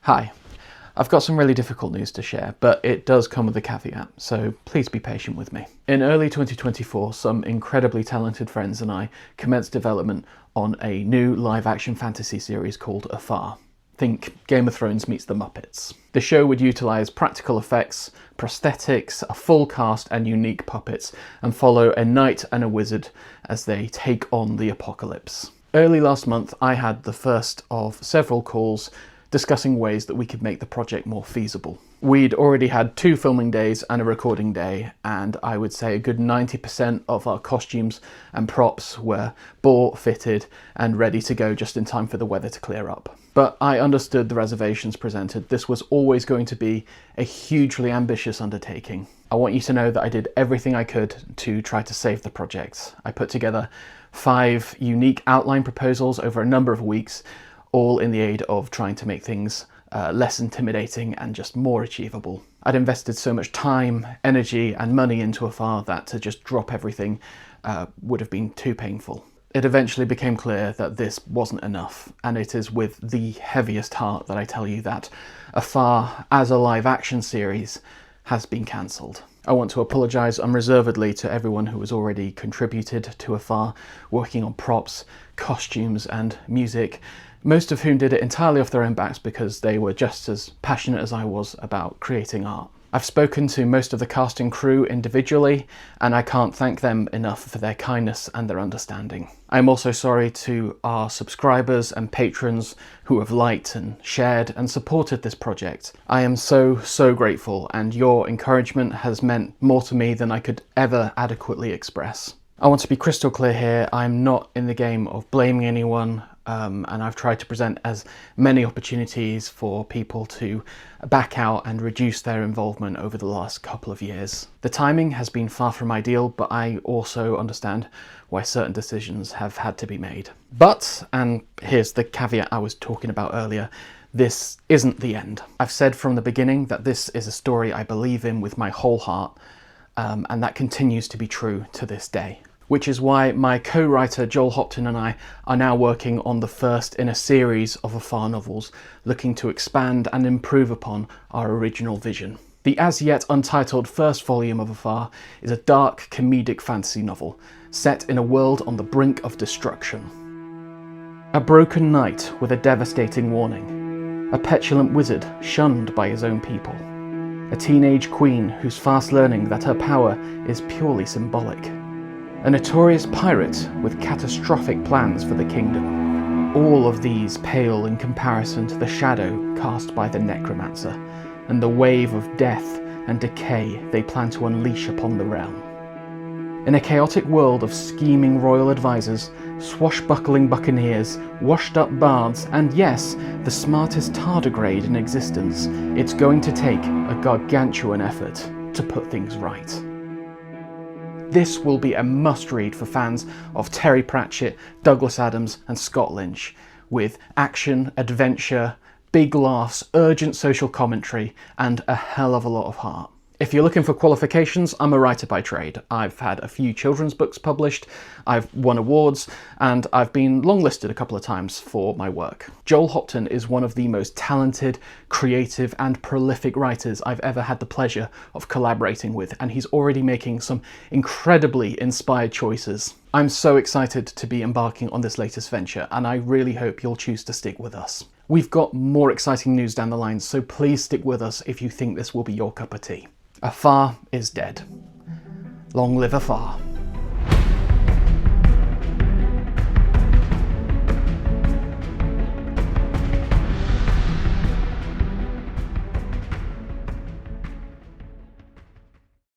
Hi, I've got some really difficult news to share, but it does come with a caveat, so please be patient with me. In early 2024, some incredibly talented friends and I commenced development on a new live-action fantasy series called Afar. Think Game of Thrones meets the Muppets. The show would utilise practical effects, prosthetics, a full cast and unique puppets, and follow a knight and a wizard as they take on the apocalypse. Early last month, I had the first of several calls discussing ways that we could make the project more feasible. We'd already had 2 filming days and a recording day, and I would say a good 90% of our costumes and props were bought, fitted, and ready to go just in time for the weather to clear up. But I understood the reservations presented. This was always going to be a hugely ambitious undertaking. I want you to know that I did everything I could to try to save the project. I put together 5 unique outline proposals over a number of weeks, all in the aid of trying to make things less intimidating and just more achievable. I'd invested so much time, energy and money into Afar that to just drop everything would have been too painful. It eventually became clear that this wasn't enough, and it is with the heaviest heart that I tell you that Afar as a live action series has been cancelled. I want to apologise unreservedly to everyone who has already contributed to Afar, working on props, costumes and music, most of whom did it entirely off their own backs because they were just as passionate as I was about creating art. I've spoken to most of the cast and crew individually, and I can't thank them enough for their kindness and their understanding. I'm also sorry to our subscribers and patrons who have liked and shared and supported this project. I am so grateful, and your encouragement has meant more to me than I could ever adequately express. I want to be crystal clear here, I'm not in the game of blaming anyone, and I've tried to present as many opportunities for people to back out and reduce their involvement over the last couple of years. The timing has been far from ideal, but I also understand why certain decisions have had to be made. But, and here's the caveat I was talking about earlier, this isn't the end. I've said from the beginning that this is a story I believe in with my whole heart, and that continues to be true to this day. Which is why my co-writer Joel Hopton and I are now working on the first in a series of Afar novels, looking to expand and improve upon our original vision. The as yet untitled first volume of Afar is a dark comedic fantasy novel, set in a world on the brink of destruction. A broken knight with a devastating warning, a petulant wizard shunned by his own people, a teenage queen who's fast learning that her power is purely symbolic, a notorious pirate with catastrophic plans for the kingdom. All of these pale in comparison to the shadow cast by the necromancer and the wave of death and decay they plan to unleash upon the realm. In a chaotic world of scheming royal advisors, swashbuckling buccaneers, washed-up bards, and yes, the smartest tardigrade in existence, it's going to take a gargantuan effort to put things right. This will be a must-read for fans of Terry Pratchett, Douglas Adams and Scott Lynch, with action, adventure, big laughs, urgent social commentary and a hell of a lot of heart. If you're looking for qualifications, I'm a writer by trade. I've had a few children's books published, I've won awards, and I've been longlisted a couple of times for my work. Joel Hopton is one of the most talented, creative and prolific writers I've ever had the pleasure of collaborating with, and he's already making some incredibly inspired choices. I'm so excited to be embarking on this latest venture, and I really hope you'll choose to stick with us. We've got more exciting news down the line, so please stick with us if you think this will be your cup of tea. Afar is dead. Long live Afar.